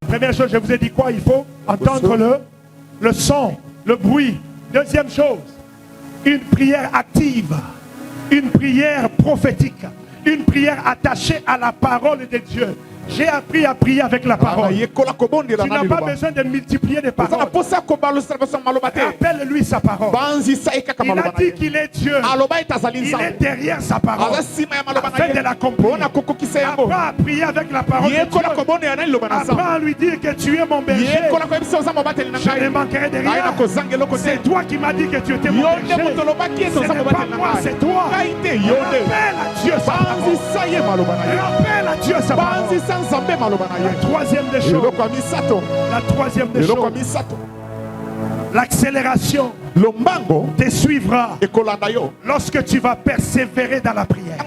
Première chose, je vous ai dit quoi? Il faut entendre le son, le bruit. Deuxième chose, une prière active, une prière prophétique, une prière attachée à la parole de Dieu. J'ai appris à prier avec la parole. Tu n'as pas besoin de multiplier des paroles. Appelle-lui sa parole. Il a dit qu'il est Dieu. Il est derrière sa parole. Afin de l'accomplir. Apprends à prier avec la parole de Dieu. Apprends à lui dire que tu es mon berger. Je ne manquerai de rien. C'est toi qui m'as dit que tu étais mon berger. Ce n'est pas moi, c'est toi. Rappelle à Dieu sa parole. Rappelle à Dieu sa parole. La troisième des choses, l'accélération te suivra lorsque tu vas persévérer dans la prière.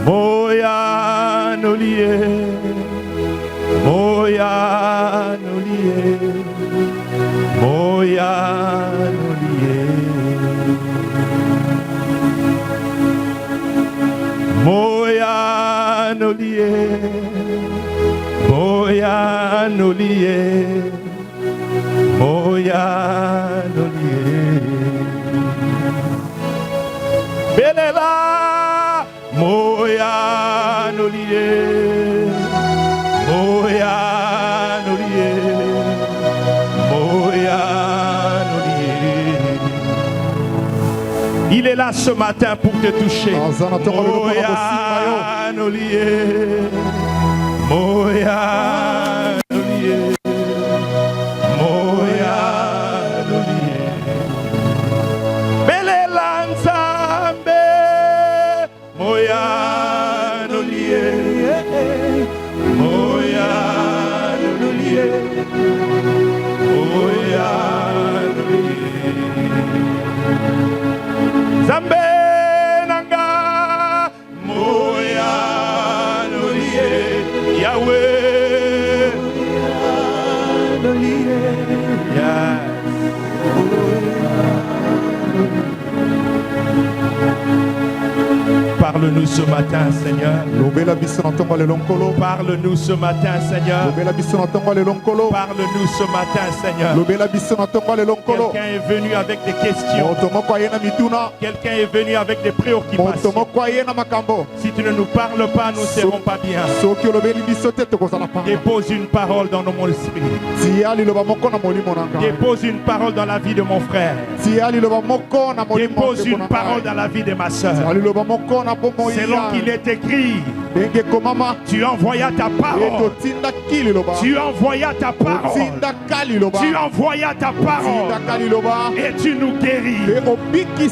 Moya Nolié, Moya Nolié, Moya Nolié, Moya Nolié, Moya Nolié, Moya Nolié, Belela, Moya Nolié, Moya Nolié, Moya Nolié. Il est là ce matin pour te toucher. Moya Nolié, Moya Nolié, Moya Nolié. Belela Nzambe, Moya Nolié, Moya Nolié, Moya Nolié. Nzambe nanga, Moya Nolié, Yahweh, Moya Nolié, yes. Parle-nous ce matin, Seigneur. Parle-nous ce matin, Seigneur. Parle-nous ce matin, Seigneur. Quelqu'un est venu avec des questions. Quelqu'un est venu avec des préoccupations. Si tu ne nous parles pas, nous ne serons pas bien. Dépose une parole dans mon esprit. Dépose une parole dans la vie de mon frère. Dépose une parole dans la vie de ma soeur. Selon qu'il est écrit, tu envoyas ta parole. Tu envoyas ta parole. Tu envoyas ta parole. Et tu nous guéris.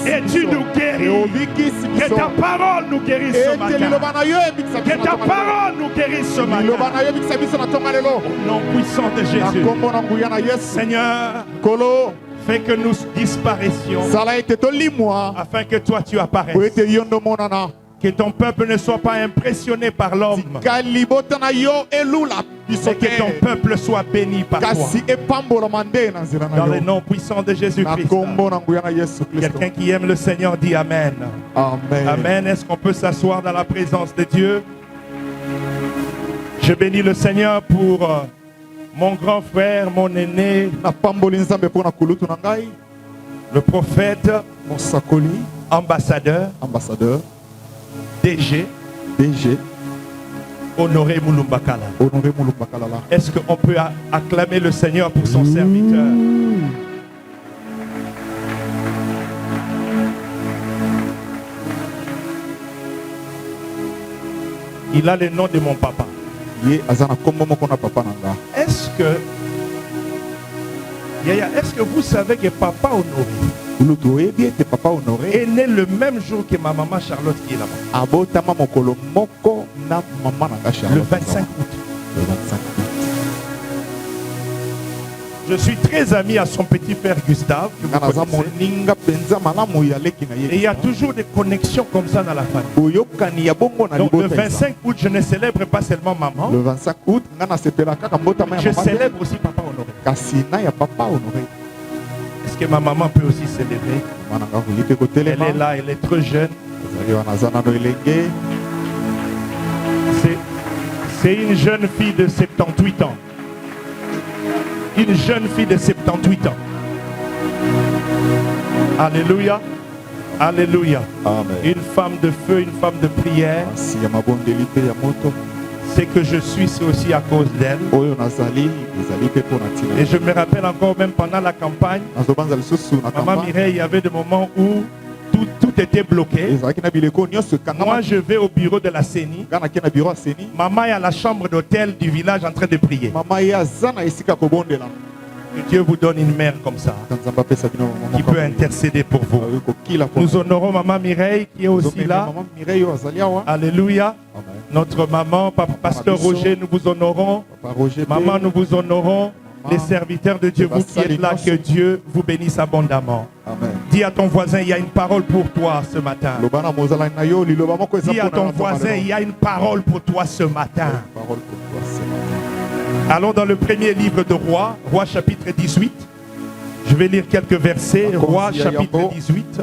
Et tu nous guéris. Que ta parole nous guérisse ce matin. Que ta parole nous guérisse ce matin. Au nom puissant de Jésus. Seigneur, fais que nous disparaissions afin que toi tu apparaisses. Que ton peuple ne soit pas impressionné par l'homme, mais que ton peuple soit béni par toi. Dans le nom puissant de Jésus-Christ. Quelqu'un qui aime le Seigneur dit Amen. Amen. Amen. Est-ce qu'on peut s'asseoir dans la présence de Dieu? Je bénis le Seigneur pour mon grand frère, mon aîné, le prophète, ambassadeur, DG, Honoré Mulumbakala. Est-ce qu'on peut acclamer le Seigneur pour son serviteur? Il a le nom de mon papa. Est-ce que vous savez que Papa Honoré est né le même jour que ma maman Charlotte qui est là-bas? Le 25 août. Je suis très ami à son petit frère Gustave. Et il y a toujours des connexions comme ça dans la famille. Donc le 25 août, je ne célèbre pas seulement maman. Le 25 août, je célèbre aussi Papa Honoré. que ma maman peut aussi se lever? Elle est là, elle est trop jeune. C'est une jeune fille de 78 ans. Une jeune fille de 78 ans. Alléluia. Alléluia. Amen. Une femme de feu, une femme de prière. C'est que je suis, c'est aussi à cause d'elle. Et je me rappelle encore même pendant la campagne, Maman Mireille, il y avait des moments où tout était bloqué. Moi, je vais au bureau de la CENI. Maman est à la chambre d'hôtel du village en train de prier. Que Dieu vous donne une mère comme ça, qui peut intercéder pour vous. Nous honorons Maman Mireille qui est aussi là. Alléluia. Notre maman, Pasteur Roger, nous vous honorons. Maman, nous vous honorons. Les serviteurs de Dieu, vous qui êtes là, que Dieu vous bénisse abondamment. Amen. Dis à ton voisin, il y a une parole pour toi ce matin. Dis à ton voisin, il y a une parole pour toi ce matin. Allons dans le premier livre de Rois, Rois chapitre 18. Je vais lire quelques versets. Rois chapitre 18,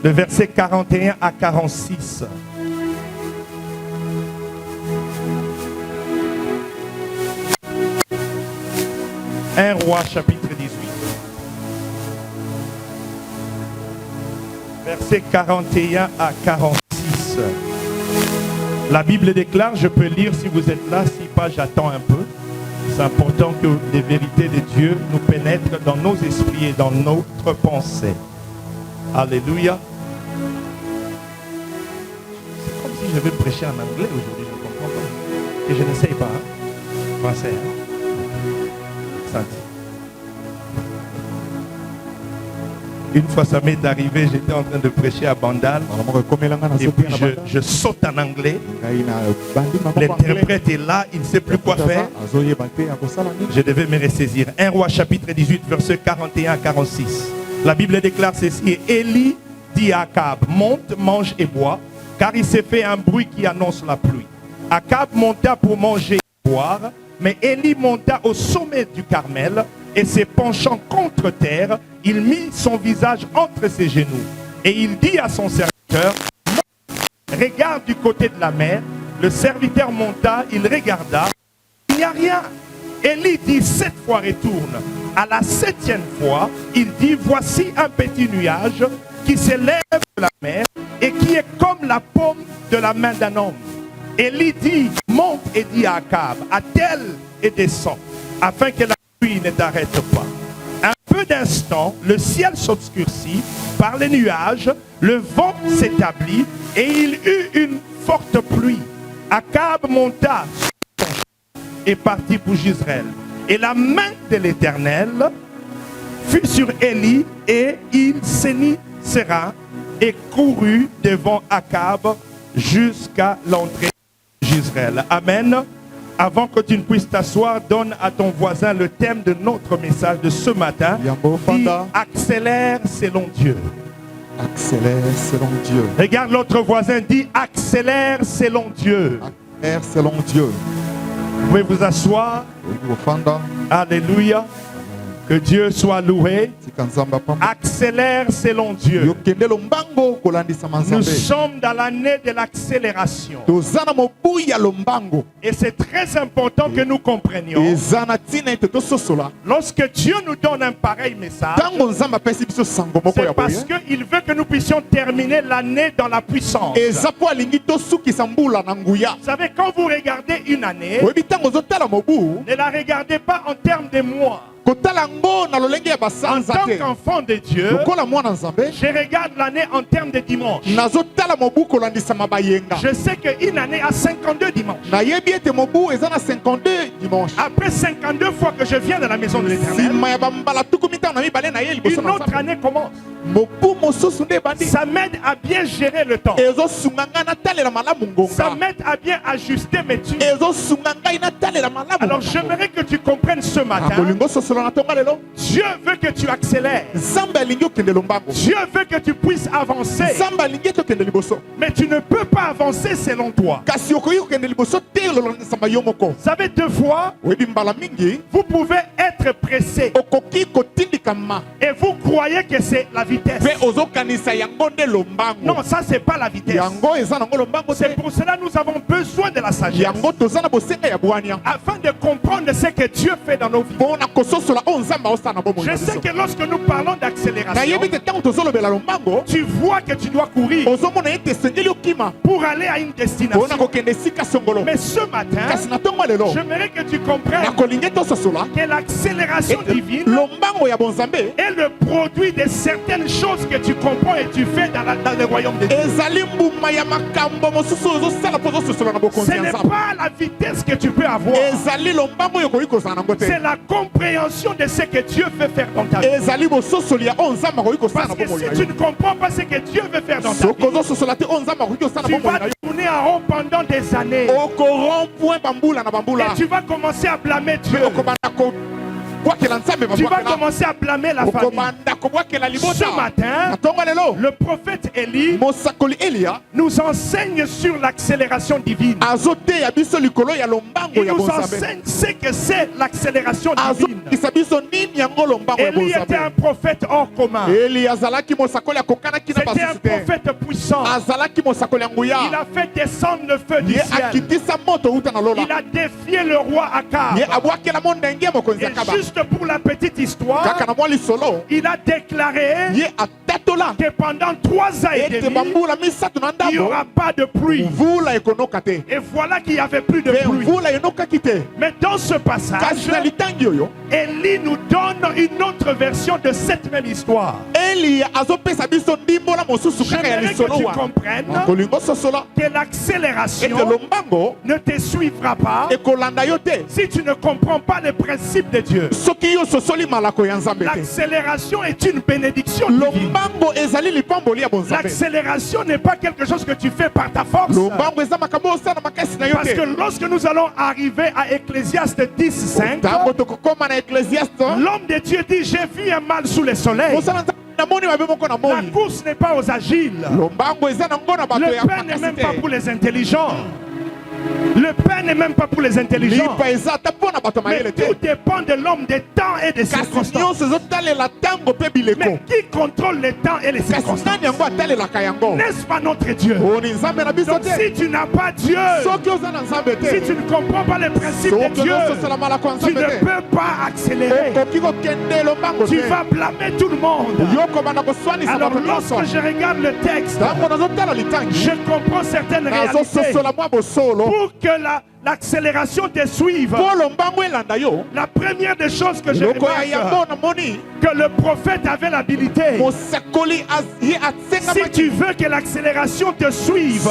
le verset 41 à 46. Un Roi chapitre 18. Versets 41 à 46. La Bible déclare, je peux lire si vous êtes là, si pas j'attends un peu. C'est important que les vérités de Dieu nous pénètrent dans nos esprits et dans notre pensée. Alléluia. C'est comme si je vais prêcher en anglais aujourd'hui, je ne comprends pas. Et je n'essaye pas. Hein? Français. Hein? Une fois ça m'est arrivé, j'étais en train de prêcher à Bandal et puis je saute en anglais. L'interprète est là, il ne sait plus quoi faire. Je devais me ressaisir. 1 Roi chapitre 18, verset 41 à 46. La Bible déclare ceci. Et Élie dit à Akab, monte, mange et bois, car il s'est fait un bruit qui annonce la pluie. Akab monta pour manger et boire, mais Élie monta au sommet du Carmel et se penchant contre terre, il mit son visage entre ses genoux. Et il dit à son serviteur, regarde du côté de la mer. Le serviteur monta, il regarda, il n'y a rien. Élie dit 7 fois retourne. À la 7e fois, il dit, voici un petit nuage qui s'élève de la mer et qui est comme la paume de la main d'un homme. Élie dit, monte et dit à Akab, attelle et descend, afin que la pluie ne t'arrête pas. Un peu d'instant, le ciel s'obscurcit par les nuages, le vent s'établit et il eut une forte pluie. Akab monta et partit pour Jezreel. Et la main de l'Éternel fut sur Élie et il saignit ses reins et courut devant Akab jusqu'à l'entrée de Jezreel. Amen. Avant que tu ne puisses t'asseoir, donne à ton voisin le thème de notre message de ce matin. Dis, accélère selon Dieu. Accélère selon Dieu. Regarde l'autre voisin, dit accélère selon Dieu. Accélère selon Dieu. Vous pouvez vous asseoir. Alléluia. Que Dieu soit loué. Accélère selon Dieu. Nous sommes dans l'année de l'accélération. Et c'est très important que nous comprenions. Lorsque Dieu nous donne un pareil message, c'est parce qu'il veut que nous puissions terminer l'année dans la puissance. Vous savez, quand vous regardez une année, ne la regardez pas en termes de mois. En tant qu'enfant de Dieu, je regarde l'année en termes de dimanches. Je sais qu'une année a 52 dimanches. Après 52 fois que je viens de la maison de l'Éternel, une autre année commence. Ça m'aide à bien gérer le temps. Ça m'aide à bien ajuster mes tubes. Alors j'aimerais que tu comprennes ce matin. Dieu veut que tu accélères. Dieu veut que tu puisses avancer. Mais tu ne peux pas avancer selon toi. Vous savez, deux fois, vous pouvez être pressé. Et vous croyez que c'est la vitesse. Non, ça c'est pas la vitesse. C'est pour cela que nous avons besoin de la sagesse. Afin de comprendre ce que Dieu fait dans nos vies. Je sais que lorsque nous parlons d'accélération, tu vois que tu dois courir pour aller à une destination. Mais ce matin, j'aimerais que tu comprennes que l'accélération divine est le produit de certaines choses que tu comprends et tu fais dans le royaume de Dieu. Ce n'est pas la vitesse que tu peux avoir. C'est la compréhension de ce que Dieu veut faire dans ta vie. Parce que si tu ne comprends pas ce que Dieu veut faire dans ta vie, tu vas tourner en rond pendant des années. Et tu vas commencer à blâmer Dieu. Tu vas commencer à blâmer la famille. Ce matin, le prophète Élie nous enseigne sur l'accélération divine. Il nous enseigne ce que c'est l'accélération divine. Élie était un prophète hors commun. C'était un prophète puissant. Il a fait descendre le feu du ciel. Il a défié le roi Akab. Et juste pour la petite histoire, il a déclaré que pendant 3 ans et demi, il n'y aura pas de pluie. Et voilà qu'il n'y avait plus de pluie. Mais dans ce passage, Élie nous donne une autre version de cette même histoire. J'aimerais que tu comprennes que l'accélération ne te suivra pas si tu ne comprends pas les principes de Dieu. L'accélération est une bénédiction divine. L'accélération n'est pas quelque chose que tu fais par ta force. Parce que lorsque nous allons arriver à Ecclésiaste 10:5, l'homme de Dieu dit: j'ai vu un mal sous le soleil. La course n'est pas aux agiles. Le pain n'est même pas pour les intelligents. Le pain n'est même pas pour les intelligents. Mais tout dépend de l'homme, des temps et des circonstances. Mais qui contrôle les temps et les circonstances? N'est-ce pas notre Dieu? Donc si tu n'as pas Dieu, si tu ne comprends pas les principes de Dieu, tu ne peux pas accélérer. Tu vas blâmer tout le monde. Alors lorsque je regarde le texte, je comprends certaines réalités. Pour que l'accélération te suive, la première des choses que je remarque, que le prophète avait l'habilité. Si tu veux que l'accélération te suive,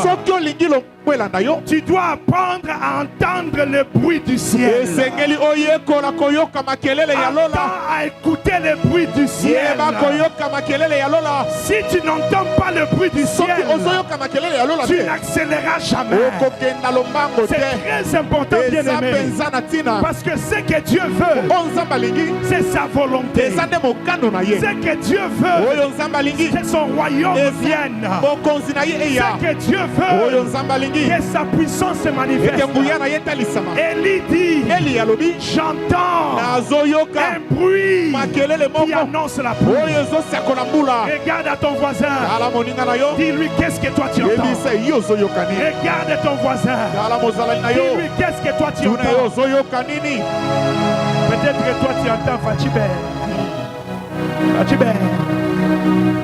tu dois apprendre à entendre le bruit du ciel. Apprends à écouter le bruit du ciel. Si tu n'entends pas le bruit du ciel, tu n'accéléreras jamais. C'est très important, bien aimé, parce que ce que Dieu veut, c'est sa volonté. Ce que Dieu veut, c'est son royaume vienne. Ce que Dieu veut, que sa puissance se manifeste. Élie dit: j'entends un bruit qui annonce la pluie. Regarde à ton voisin, dis-lui: qu'est-ce que toi tu entends? Regarde ton voisin, dis-lui: qu'est-ce que toi tu entends? Peut-être que toi tu entends Fatibé.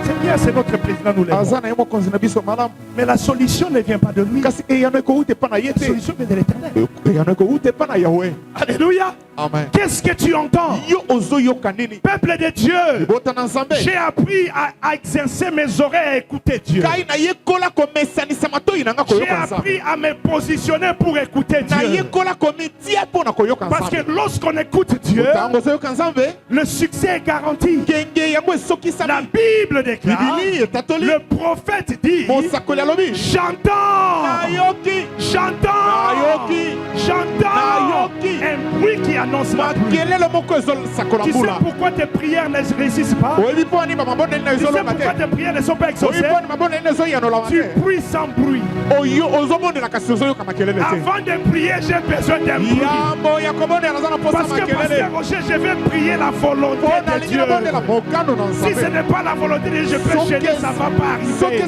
C'est bien, c'est notre président, nous l'aimons. Mais la solution ne vient pas de lui. La solution vient de l'Éternel. Alléluia. Amen. Qu'est-ce que tu entends? Peuple de Dieu, j'ai appris à exercer mes oreilles à écouter Dieu. J'ai appris à me positionner pour écouter Dieu. Parce que lorsqu'on écoute Dieu, le succès est garanti. La Bible déclare, le prophète dit: j'entends, j'entends, j'entends un bruit qui annonce la pluie. Tu sais pourquoi tes prières ne réussissent pas? Tu sais pourquoi tes prières ne sont pas exaucées? Tu pries sans bruit. Avant de prier, j'ai besoin d'un bruit. Parce que Pasteur Roger, je vais prier la volonté de Dieu. Si ce n'est pas la volonté de Dieu, je peux chérir, ça ne va pas arriver.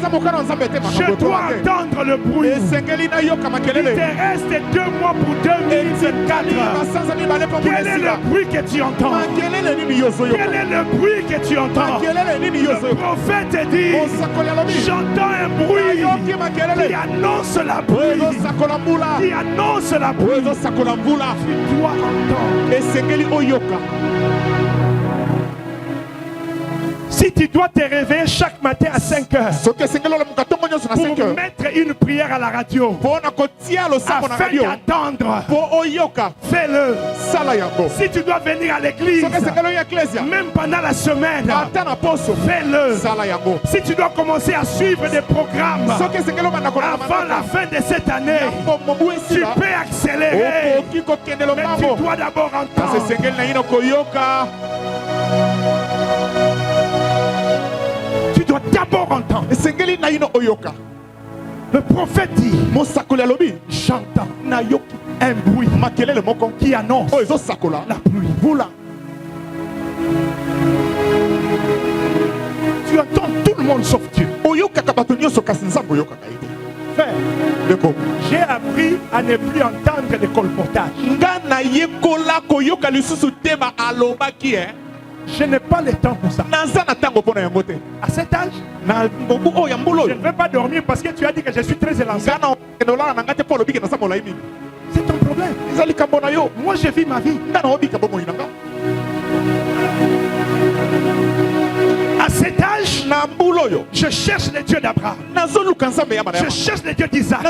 Je dois entendre le bruit. Il te reste 2 mois pour 2024. Quel est le bruit que tu entends? Quel est le bruit que tu entends? Le prophète dit, j'entends un bruit qui annonce la pluie. Qui annonce la pluie. Tu dois entendre. Si tu dois te réveiller chaque matin à 5 heures pour mettre une prière à la radio afin d'attendre, fais-le. Si tu dois venir à l'église même pendant la semaine, fais-le. Si tu dois commencer à suivre des programmes avant la fin de cette année, tu peux accélérer, mais tu dois d'abord entendre. Tu dois d'abord entendre. Le prophète dit, j'entends un bruit qui annonce la pluie. Tu entends tout le monde sauf Dieu. Frère, j'ai appris à ne plus entendre des colportages. Je n'ai pas le temps pour ça. À cet âge, je ne vais pas dormir parce que tu as dit que je suis très élancé. C'est ton problème. Moi, je vis ma vie. À cet âge, je cherche le Dieu d'Abraham. Je cherche le Dieu d'Isaac.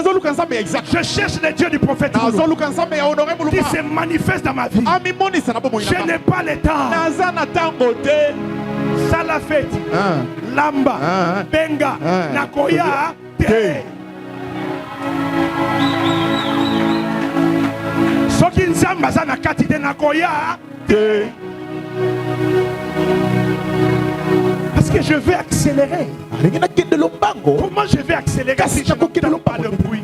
Je cherche le Dieu du prophète qui se manifeste dans ma vie. Je n'ai pas le temps. Salafet, Lamba, Benga, Nakoya, Te. Soki nzamba za na kati de Nakoya, Te. Parce que je vais accélérer. Comment je vais accélérer si je n'entends pas le bruit?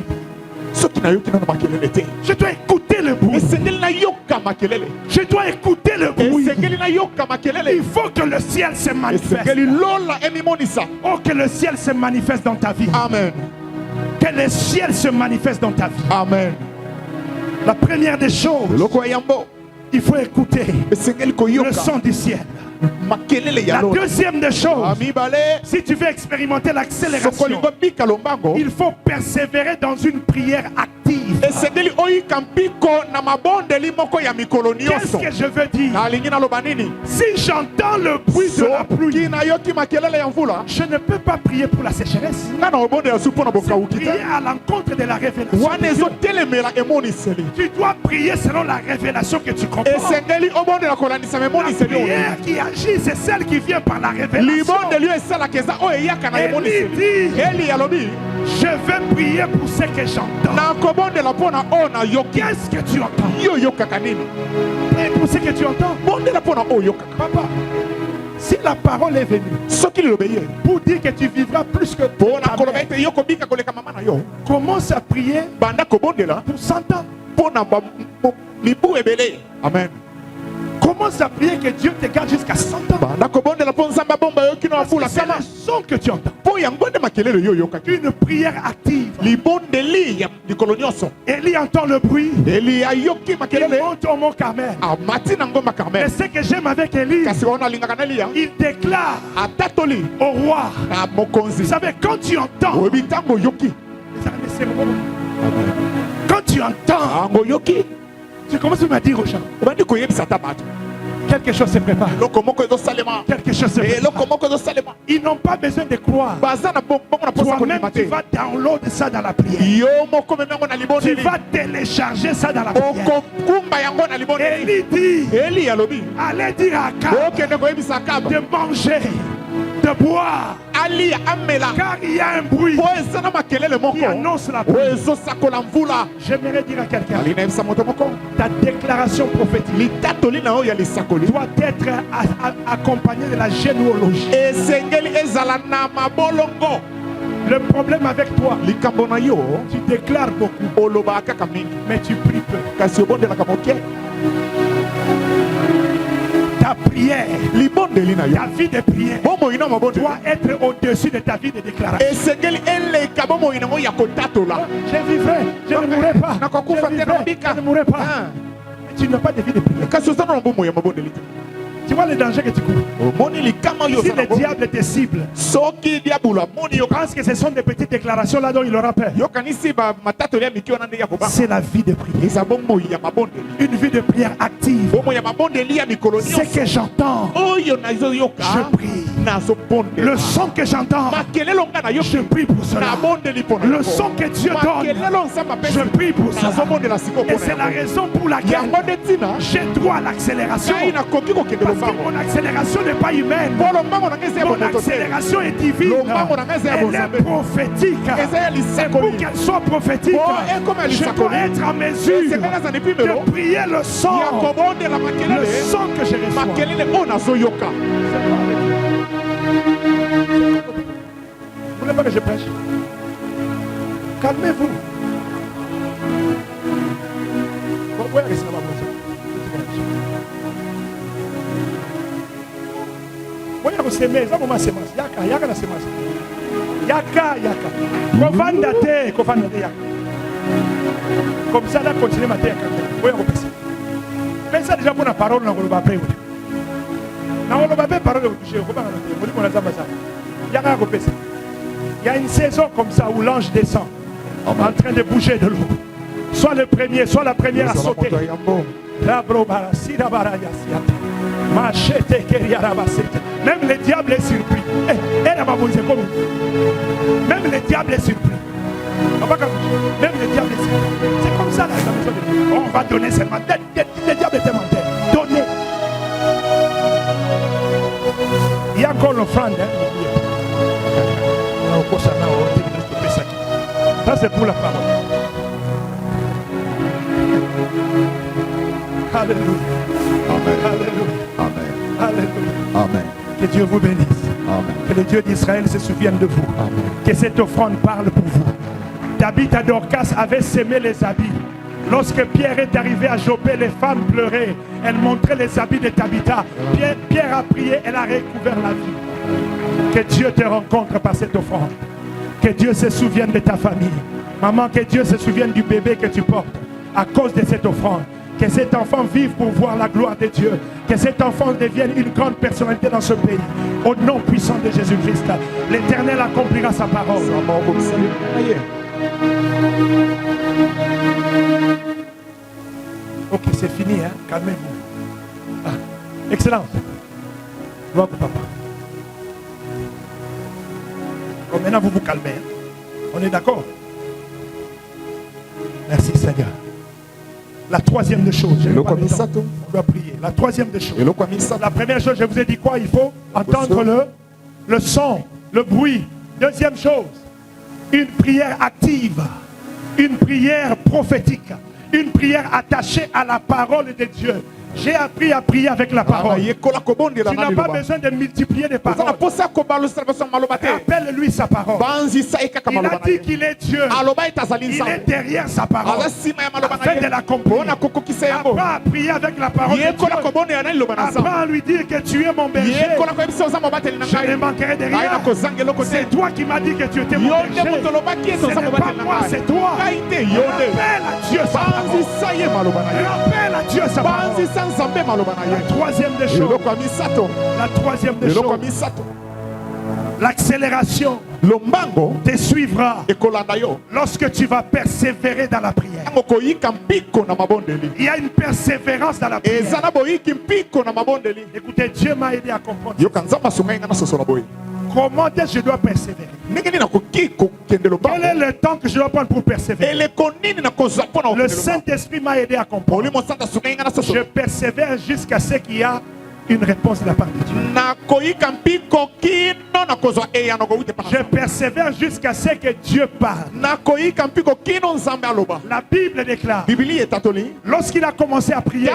Je dois écouter le bruit. Je dois écouter le bruit. Il faut que le ciel se manifeste. Oh, que le ciel se manifeste dans ta vie. Amen. Que le ciel se manifeste dans ta vie. Amen. La première des choses, il faut écouter le son du ciel. La deuxième des choses, si tu veux expérimenter l'accélération, il faut persévérer dans une prière active. Qu'est-ce que je veux dire? Si j'entends le bruit de la pluie, je ne peux pas prier pour la sécheresse. Prier à l'encontre de la révélation. Tu dois prier selon la révélation que tu comprends. La prière qui agit, c'est celle qui vient par la révélation. Élie dit, je vais prier pour ce que j'entends. Qu'est-ce que tu entends? Prie pour ce que tu entends. Papa, si la parole est venue pour dire que tu vivras plus que ta mère, commence à prier pour 100 ans. Amen. Commence à prier que Dieu te garde jusqu'à 100 ans. C'est le son que tu entends. Une prière active. Élie entend le bruit. Il monte au mont Carmel. Mais ce que j'aime avec Élie, il déclare au roi. Vous savez, quand tu entends, quand tu entends, tu commences à me dire aux gens, quelque chose se prépare. Quelque chose se prépare. Ils n'ont pas besoin de croire. Toi-même, tu vas downloader ça dans la prière. Tu vas télécharger ça dans la prière. Élie dit, allez dire à Akab de manger de boire. Car il y a un bruit qui annonce la pluie. J'aimerais dire à quelqu'un, ta déclaration prophétique doit être accompagnée de la généalogie. Le problème avec toi, tu déclares beaucoup, mais tu pries peu. Ta prière, ta vie de prière doit être au-dessus de ta vie de déclaration. Je vivrai, je ne mourrai pas. Je ne mourrai pas. Mais tu n'as pas de vie de prière. Tu vois le danger que tu cours. Si le diable te cible, tu penses que ce sont des petites déclarations là dont il aura peur. C'est la vie de prière. Une vie de prière active. Ce que j'entends, je prie. Le son que j'entends, je prie pour cela. Le son que Dieu donne, je prie pour cela. Et c'est la raison pour laquelle j'ai droit à l'accélération. Parce que mon accélération n'est pas humaine. Mon accélération est divine. Elle est prophétique. Et pour qu'elle soit prophétique, je dois être en mesure de prier le son. Le son que je reçois. Vous voulez pas que je prêche? Calmez-vous. Vous pouvez rester là-bas. Voyez vous s'aimer, ça moment semence. Yaka la semence. Yaka. Kovanda te yaka. Comme ça là continuer ma terre. Voyez vous passer. Mais ça déjà pour la parole on va après. On va pas parler de toucher. Il y a une saison comme ça où l'ange descend en train de bouger de l'eau. Soit le premier, soit la première à sauter. Même le diable est surpris. Même le diable est surpris. Même le diable est surpris. C'est comme ça la maison de Dieu. On va donner seulement. Le diable est menteur. Donner. Il y a encore l'offrande. Ça c'est pour la parole. Alléluia. Amen. Alléluia. Amen. Alléluia. Amen. Que Dieu vous bénisse. Amen. Que le Dieu d'Israël se souvienne de vous. Amen. Que cette offrande parle pour vous. Tabitha Dorcas avait semé les habits. Lorsque Pierre est arrivé à Joppé, les femmes pleuraient. Elles montraient les habits de Tabitha. Pierre a prié, elle a recouvert la vie. Que Dieu te rencontre par cette offrande. Que Dieu se souvienne de ta famille. Maman, que Dieu se souvienne du bébé que tu portes à cause de cette offrande. Que cet enfant vive pour voir la gloire de Dieu. Que cet enfant devienne une grande personnalité dans ce pays. Au nom puissant de Jésus-Christ, l'Éternel accomplira sa parole. Ok, c'est fini, hein? Calmez-vous. Excellence. Gloire au papa. Bon, maintenant vous vous calmez. On est d'accord? Merci Seigneur. La troisième des choses, on doit prier. La troisième des choses. La première chose, je vous ai dit quoi? Il faut entendre le son, le bruit. Deuxième chose, une prière active, une prière prophétique, une prière attachée à la parole de Dieu. J'ai appris à prier avec la parole. Tu n'as pas besoin de multiplier des paroles. Appelle-lui sa parole. Il a dit qu'il est Dieu. Il est derrière sa parole. Afin de l'accomplir. Apprends à prier avec la parole de Dieu. Apprends à lui dire que tu es mon berger. Je ne manquerai de rien. C'est toi qui m'as dit que tu étais mon berger. Ce n'est pas moi, c'est toi. Rappelle à Dieu sa parole. Rappelle à Dieu sa parole. La troisième des choses. La troisième des choses. L'accélération te suivra lorsque tu vas persévérer dans la prière. Il y a une persévérance dans la prière. Écoutez, Dieu m'a aidé à comprendre. Comment est-ce que je dois persévérer? Quel est le temps que je dois prendre pour persévérer? Le Saint-Esprit m'a aidé à comprendre. Je persévère jusqu'à ce qu'il y a une réponse de la part de Dieu. Je persévère jusqu'à ce que Dieu parle. La Bible déclare, lorsqu'il a commencé à prier,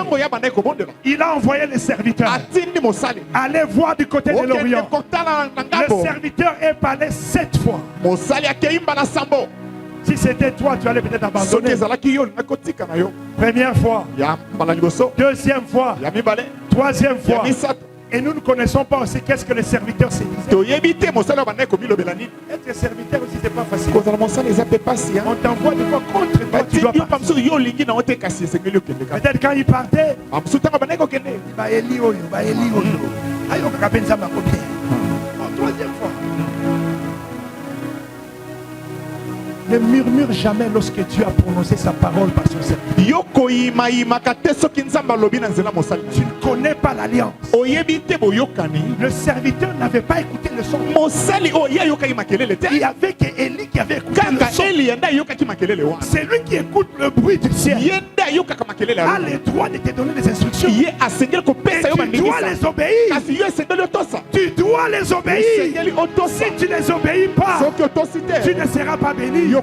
il a envoyé les serviteurs. Allez voir du côté de l'Orient. Le serviteur est parlé 7 fois. Si c'était toi, tu allais peut-être abandonner. Première fois, deuxième fois, troisième fois. Et nous ne connaissons pas aussi qu'est-ce que les serviteurs se disaient. Être serviteur aussi, c'est pas facile. On t'envoie des fois contre toi, tu dois partir. Peut-être quand il partait, troisième fois. Ne murmure jamais lorsque Dieu a prononcé sa parole par son serviteur. Tu ne connais pas l'alliance. Le serviteur n'avait pas écouté le son. Il y avait qu'Élie qui avait écouté le son. C'est lui qui écoute le bruit du ciel. A le droit de te donner des instructions. Et tu dois les obéir. Tu dois les obéir. Si tu ne les obéis pas, tu ne seras pas béni.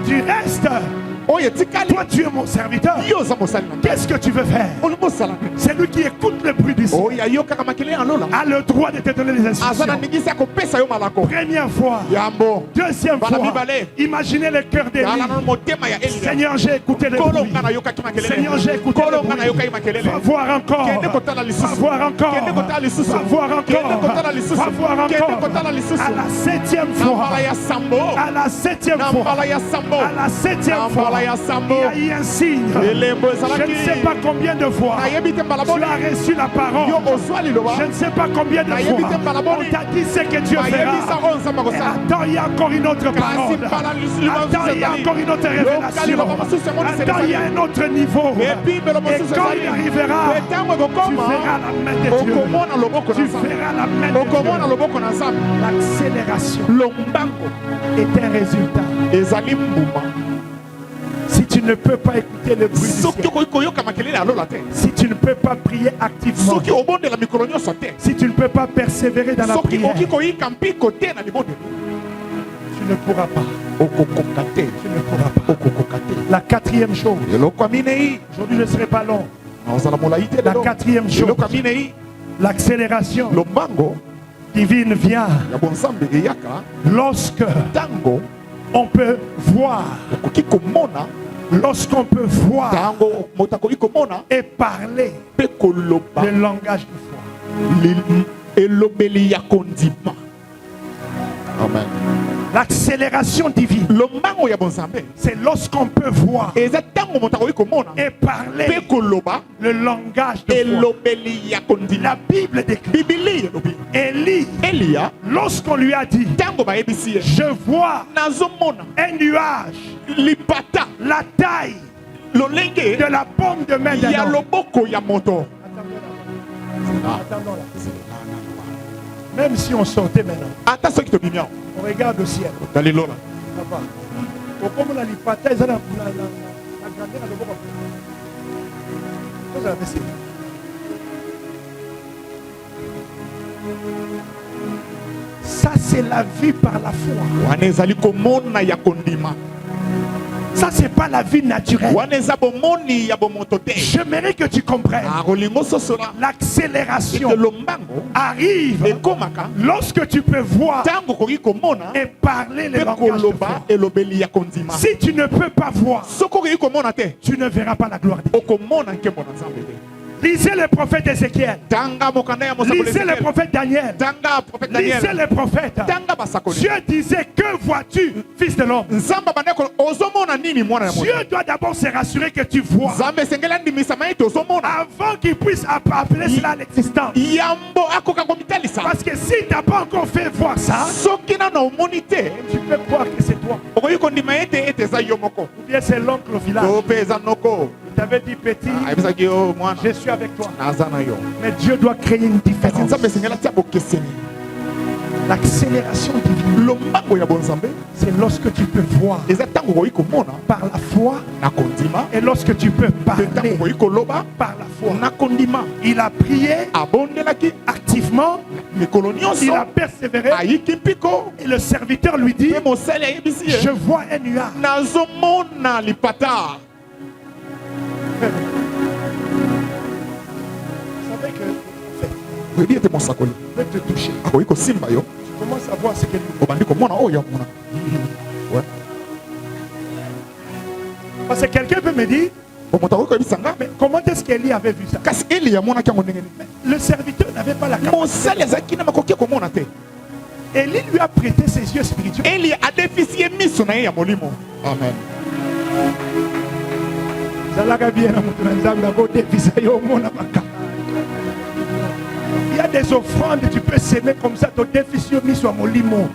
Tu restes. Toi tu es mon serviteur. Qu'est-ce que tu veux faire? C'est lui qui écoute le bruit du ciel. A le droit de te donner les instructions. Première fois. Deuxième fois. Imaginez le cœur d'Élie. Seigneur, j'ai écouté le bruit. Seigneur, j'ai écouté le bruit. Va voir encore. Va voir encore. Va voir encore. Va voir encore. À la 7e fois. À la 7e fois. À la 7e fois. Il y a eu un signe. Je ne sais pas combien de fois tu as reçu la parole. Je ne sais pas combien de fois on t'a dit ce que Dieu fera. Et attends, il y a encore une autre parole. Attends, il y a encore une autre révélation. Attends, il y a un autre niveau. Et quand il arrivera, tu verras la main de Dieu. Tu verras la main de Dieu. L'accélération est un résultat. Si tu ne peux pas écouter le bruit du ciel, si tu ne peux pas prier activement, si tu ne peux pas persévérer dans la prière, tu ne pourras pas. Tu ne pourras pas. La 4e chose, aujourd'hui je ne serai pas long. La 4e chose, l'accélération divine vient lorsque on peut voir. Lorsqu'on peut voir et parler le langage du foi. Amen. L'accélération divine, c'est lorsqu'on peut voir et parler le langage de foi. La Bible décrit Élie, lorsqu'on lui a dit, je vois un nuage, la taille de la paume de main d'un homme. Attendons là. Même si on sortait maintenant, on regarde au ciel. Ça c'est la vie par la foi. Ça c'est pas la vie naturelle. J'aimerais que tu comprennes. L'accélération arrive lorsque tu peux voir et parler les langages de foi. Si tu ne peux pas voir, tu ne verras pas la gloire de Dieu. Lisez le prophète Ézéchiel. Lisez le prophète Daniel. Lisez le prophète. Dieu disait, que vois-tu, fils de l'homme? Dieu doit d'abord se rassurer que tu vois avant qu'il puisse appeler cela à l'existence. Parce que si tu n'as pas encore fait voir ça, tu peux croire que c'est toi. Ou bien c'est l'oncle au village. Il t'avait dit, petit, je suis avec toi. Mais Dieu doit créer une différence. L'accélération divine, c'est lorsque tu peux voir par la foi et lorsque tu peux parler par la foi. Il a prié activement, il a persévéré et le serviteur lui dit, je vois un nuage. Vous savez que peut te toucher. tu Commence à voir ce qu'elle dit. Parce que quelqu'un peut me dire, mais comment est-ce qu'Élie avait vu ça? Le serviteur n'avait pas la capacité. Élie lui a prêté ses yeux spirituels. Amen. Il y a des offrandes, tu peux s'aimer comme ça, ton déficit mis sur mon limo.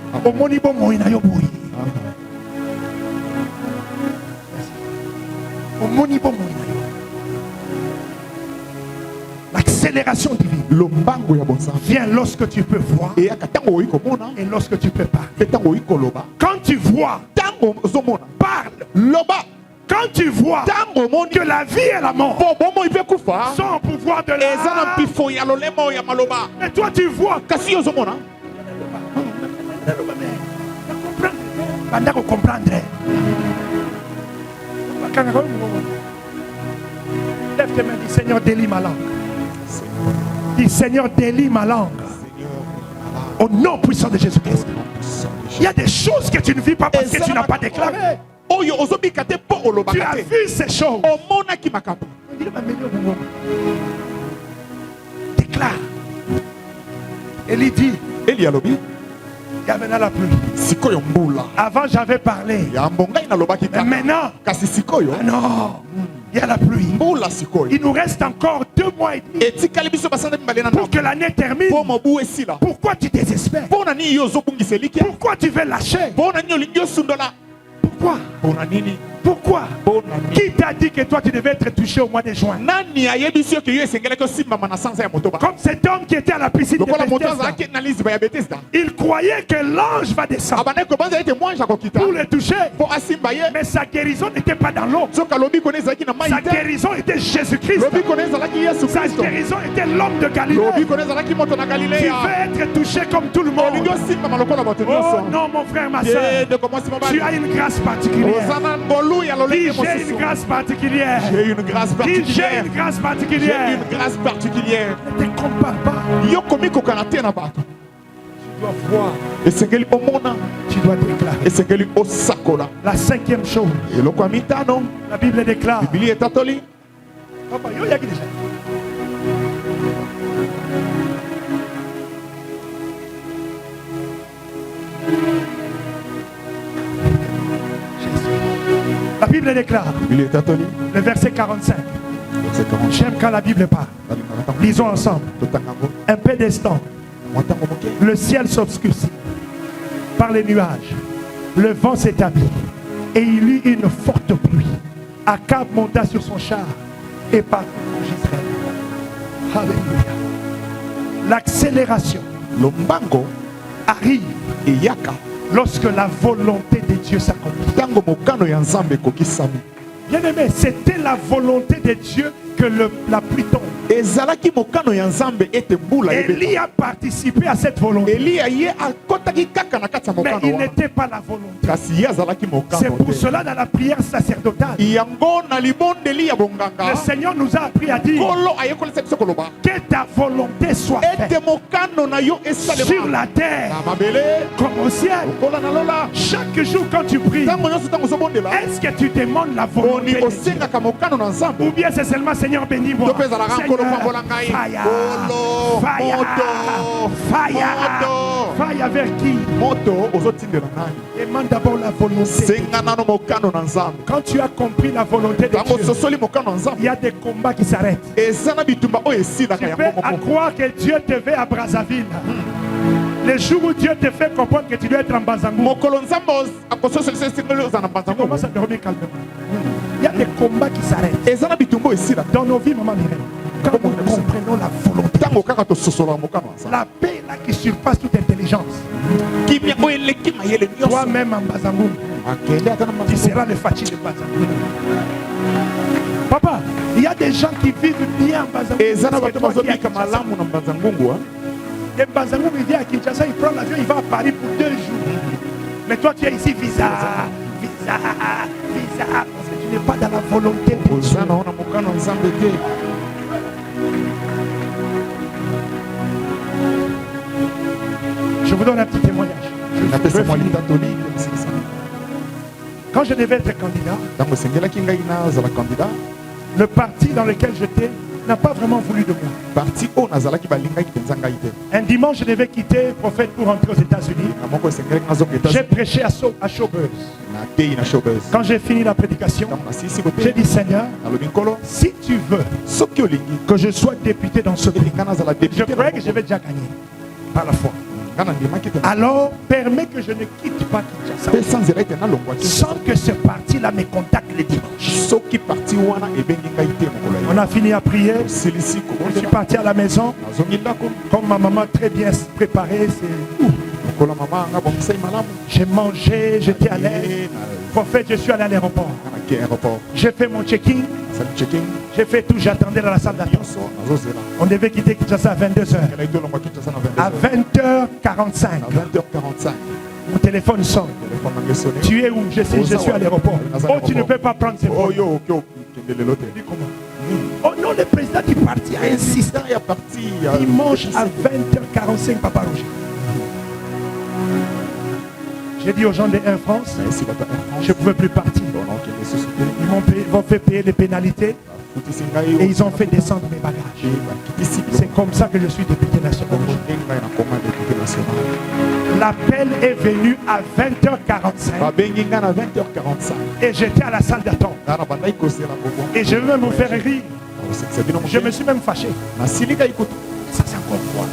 L'accélération divine vient lorsque tu peux voir et lorsque tu peux parler. Quand tu vois, parle. Quand tu vois que la vie et la mort sont en pouvoir de l'âme, et toi tu vois, lève tes mains, dis Seigneur, délie ma langue. Dis Seigneur, délie ma langue. Au nom puissant de Jésus-Christ. Il y a des choses que tu ne vis pas parce que tu n'as pas déclaré. Tu as vu ces choses. Déclare. Élie dit, il y avait la pluie. Avant j'avais parlé. Mais maintenant, non, il y a la pluie. Il nous reste encore 2 mois et demi pour que l'année termine. Pourquoi tu désespères? Pourquoi tu veux lâcher? Pourquoi? Pourquoi? Qui t'a dit que toi tu devais être touché au mois de juin? Comme cet homme qui était à la piscine de Bethesda, il croyait que l'ange va descendre pour le toucher, mais sa guérison n'était pas dans l'eau. Sa guérison était Jésus-Christ. Sa guérison était l'homme de Galilée qui veut être touché comme tout le monde. Oh non mon frère, ma soeur, tu as une grâce particulière. J'ai une grâce particulière. J'ai une grâce particulière. J'ai une grâce particulière. J'ai une grâce particulière. Ne te compare pas. Tu dois voir. Tu dois déclarer. La 5e chose. La Bible déclare. Papa, yo yaki déjà. La Bible déclare, le verset 45. J'aime quand la Bible parle. Lisons ensemble. Un peu d'instant, le ciel s'obscurcit par les nuages. Le vent s'établit et il eut une forte pluie. Akab monta sur son char et partit pour Israël. Alléluia. L'accélération arrive lorsque la volonté de Dieu s'accomplit. Bien aimé, c'était la volonté de Dieu que la pluie tombe. Élie a participé à cette volonté. Mais il n'était pas la volonté. C'est pour cela dans la prière sacerdotale, le Seigneur nous a appris à dire que ta volonté soit faite sur la terre comme au ciel. Chaque jour quand tu pries, est-ce que tu demandes la volonté de Dieu? Ou bien c'est seulement Seigneur bénis-moi, Fire vers qui? Demande d'abord la volonté. Quand tu as compris la volonté de Dieu, il y a des combats qui s'arrêtent. Tu peux croire que Dieu te veut à Brazzaville. Le jour où Dieu te fait comprendre que tu dois être en Bazangou, tu commences à dormir calmement. Il y a des combats qui s'arrêtent dans nos vies, maman Mireille. Quand nous comprenons la volonté, La paix là qui surpasse toute intelligence. Toi-même en Bazangou, tu seras le Fachi de Bazangou. Papa, il y a des gens qui vivent bien en Bazangou. Et Bazangou, il vient à Kinshasa, il prend l'avion, il va à Paris pour 2 jours. Mais toi, tu es ici, visa. Parce que tu n'es pas dans la volonté de Dieu. Je vous donne un petit témoignage. Quand je devais être candidat, le parti dans lequel j'étais n'a pas vraiment voulu de moi. Un dimanche, je devais quitter le prophète pour rentrer aux États-Unis. J'ai prêché à Showbuzz. Quand j'ai fini la prédication, j'ai dit Seigneur, si tu veux que je sois député dans ce pays, je croyais que je vais déjà gagner par la foi. Alors, permets que je ne quitte pas Kinshasa sans que ce parti-là me contacte le dimanche. On a fini à prier. Je suis parti à la maison. Comme ma maman très bien préparée, j'ai mangé, j'étais à l'aise. Prophète, je suis allé à l'aéroport. J'ai fait mon check-in. J'ai fait tout, j'attendais dans la salle d'attente. On devait quitter Kinshasa à 22h. À 20h45. Mon téléphone sonne. Tu es où? Je suis à l'aéroport. Oh, tu ne peux pas prendre ces photos. Oh non, le président du parti a insisté. Dimanche à 20h45, Papa Roger. J'ai dit aux gens de Air France, je ne pouvais plus partir. Ils m'ont fait payer les pénalités et ils ont fait descendre mes bagages. C'est comme ça que je suis député national. L'appel est venu à 20h45 et j'étais à la salle d'attente. Et je veux me faire rire. Je me suis même fâché. Ça c'est encore quoi?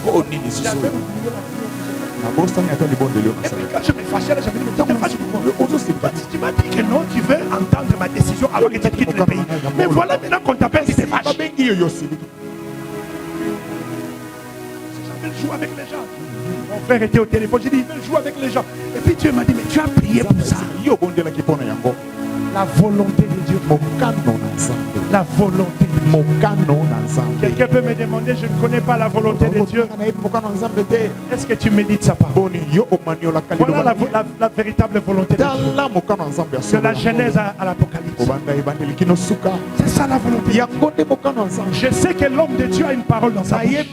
Et puis quand je me fâchais, j'avais dit, tu m'as dit que non, tu veux entendre ma décision alors que tu quittes le pays. Mais voilà maintenant qu'on t'appelle, tu te fâches. J'avais joué avec les gens. Mon frère était au téléphone, j'ai dit, il veut jouer avec les gens. Et puis Dieu m'a dit, mais tu as prié pour ça. La volonté de Dieu. La volonté de Dieu. Quelqu'un peut me demander, je ne connais pas la volonté de Dieu. Est-ce que tu médites sa parole? Voilà la véritable volonté de Dieu. De la Genèse à l'Apocalypse. C'est ça la volonté. Je sais que l'homme de Dieu a une parole dans sa bouche.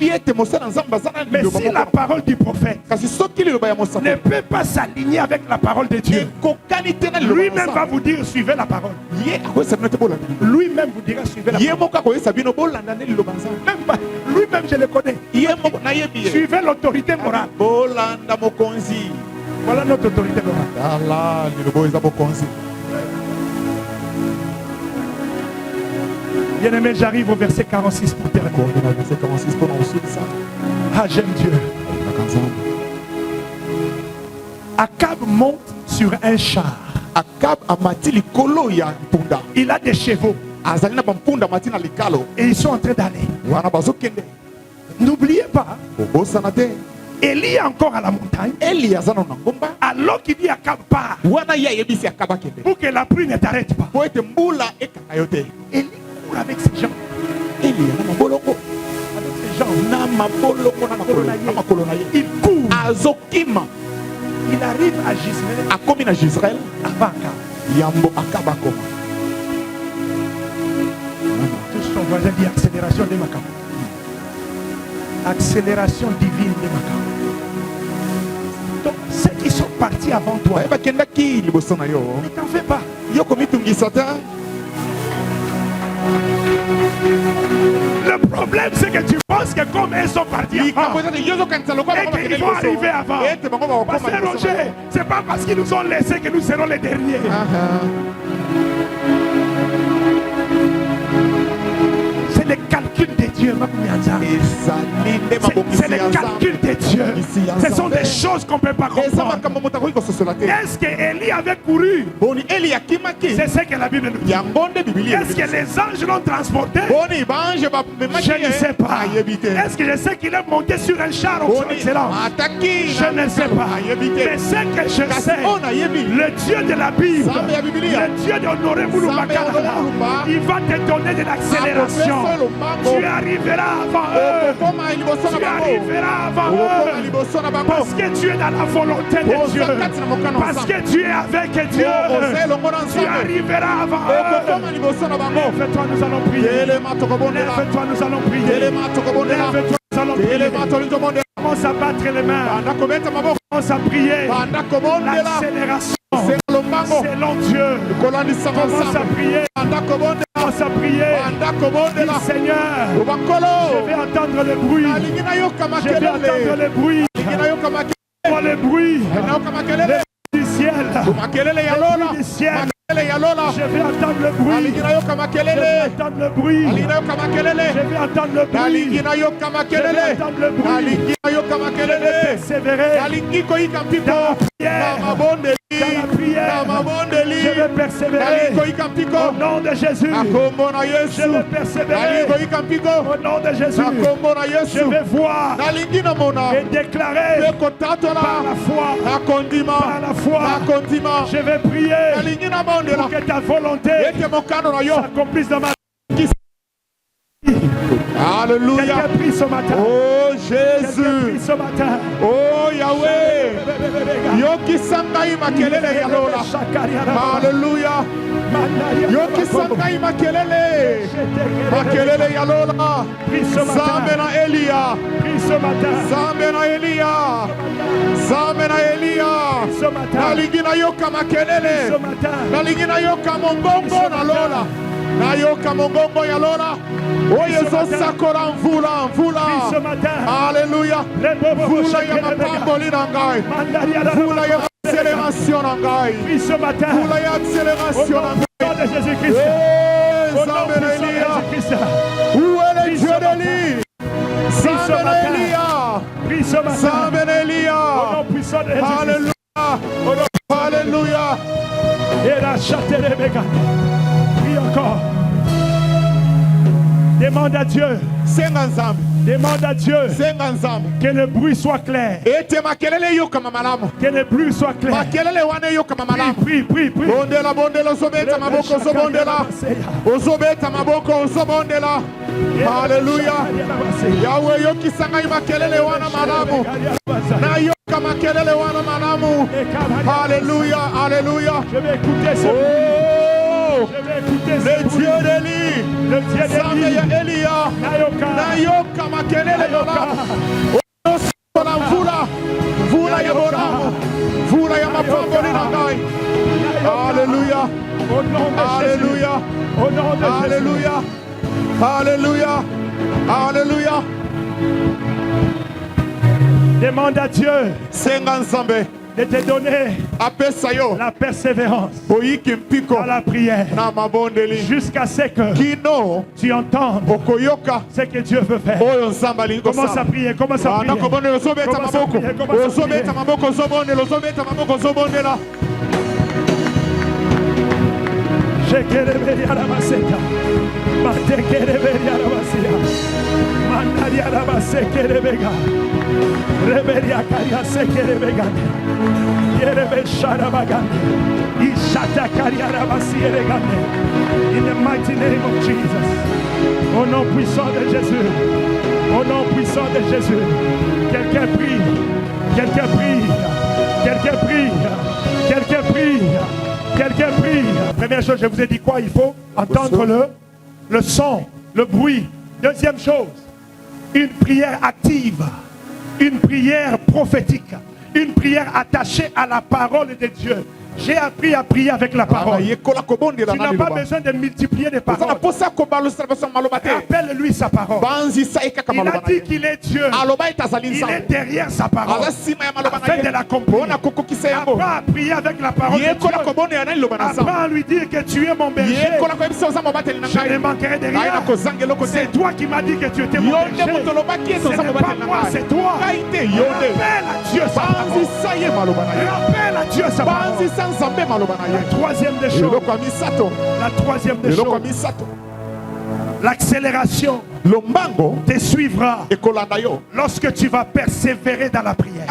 Mais si la parole du prophète ne peut pas s'aligner avec la parole de Dieu, lui-même va vous dire suivez la parole. Lui-même vous dira suivez la parole. Même pas. Lui-même je le connais. Suivez l'autorité morale. Voilà notre autorité morale. Bien aimé, j'arrive au verset 46 pour terminer. Ah, j'aime Dieu. Akab monte sur un char. Il a des chevaux. Et ils sont en train d'aller. N'oubliez pas, Élie est encore à la montagne. Alors qu'il dit à Akab part, pour que la pluie ne t'arrête pas. Élie court avec ses gens. Avec ses gens. Il court. Il arrive à Gisraël. Avant Akab. Tous son voisin dit accélération de Makam. Accélération divine de Makam. Donc ceux qui sont partis avant toi, ne t'en fais pas. Le problème c'est que tu penses que comme ils sont partis avant, et qu'ils vont arriver avant. Pasteur Roger, c'est pas parce qu'ils nous ont laissés que nous serons les derniers. C'est les calculs calcul de Dieu. C'est le calcul de Dieu. Ce sont des choses qu'on ne peut pas comprendre. Est-ce qu'Élie avait couru? C'est ce que la Bible nous dit. Est-ce que les anges l'ont transporté? Je ne sais pas. Est-ce que je sais qu'il est monté sur un char au excellent? Je ne sais pas. Mais ce que je sais, le Dieu de la Bible, le Dieu d'Honoré Mouloumakala, il va te donner de l'accélération. Tu arriveras avant eux. Tu arriveras avant eux. Parce que tu es dans la volonté de Dieu. Parce que tu es avec Dieu. Tu arriveras avant eux. Lève-toi, nous allons prier. Lève-toi, nous allons prier. Lève-toi, nous allons prier. Commence à battre les mains. Commence à prier. L'accélération. Selon Dieu. Commence à prier. Commence à prier. Dis, Seigneur, je vais entendre le bruit. Je vais entendre le bruit. Le bruit du ciel. Le bruit du ciel. Je vais entendre le bruit. Je vais entendre le bruit. Je vais entendre le bruit. Je vais entendre le bruit. Je vais persévérer dans la prière. Je vais persévérer au nom de Jésus. Je vais persévérer au nom de Jésus. Je vais voir et déclarer par la foi. Je vais prier pour que ta volonté s'accomplisse dans ma vie. Alléluia. Quelqu'un prie ce matin. Oh Jésus. Prie ce matin. Oh Yahweh. Yoki sangai makelele yalola. Alléluia. Yoki sangai makelele. Makelele yalola. Zamena Elia. Prie ce matin. Zamena Elia. Zamena Elia. Naligina yoka makelele. Naligina yoka mongongo na lola. Nayoka mongongo ya lola. Oyezo sakora mvula. Alléluia. Mvula ya mapambo linangai. Mvula ya accélération nangai. Mvula ya accélération nangai. Zamena Elia. Où est le Dieu d'Élie? Zamena Elia. Zamena Elia. Alléluia. Alléluia. Et la châtelet. Prie encore. Demande à Dieu. Demande à Dieu que le bruit soit clair. Que le bruit soit clair. Prie. Alléluia. Yahweh yoki sangai makelele wana malamu. Na yoka makelele wana malamu. Alléluia. Alléluia. Je vais écouter ce le Dieu d'Élie, le Dieu d'Élie, Elia, Nayoka makelele yola, Onosola mvula ya boramu, mvula ya mapambo linangai. Alléluia, Alléluia, Alléluia, Alléluia, Alléluia. Demande à Dieu Senga nzambe de te donner la persévérance dans la prière jusqu'à ce que tu entendes ce que Dieu veut faire. Commence à prier, commence à prier. Rebelia Karia Sekere Begane, Yerebe Sharabagane, Ishata Karia Rabasiere Gane, in the mighty name of Jesus. Au nom puissant de Jésus, au nom puissant de Jésus. Quelqu'un prie, quelqu'un prie, quelqu'un prie, quelqu'un prie, quelqu'un prie. Première chose, je vous ai dit quoi? Il faut entendre le son, le bruit. Deuxième chose, une prière active. Une prière prophétique, une prière attachée à la parole de Dieu. J'ai appris à prier avec la parole. Tu n'as pas besoin de multiplier des paroles. Rappelle-lui sa parole. Il a dit qu'il est Dieu. Il est derrière sa parole. Afin de l'accomplir. Apprends à prier avec la parole de Dieu. Apprends à lui dire que tu es mon berger. Je ne manquerai de rien. C'est toi qui m'as dit que tu étais mon berger. Ce n'est pas moi, c'est toi. Rappelle à Dieu sa parole. Rappelle à Dieu sa parole. La troisième des choses. La troisième des choses. L'accélération te suivra lorsque tu vas persévérer dans la prière.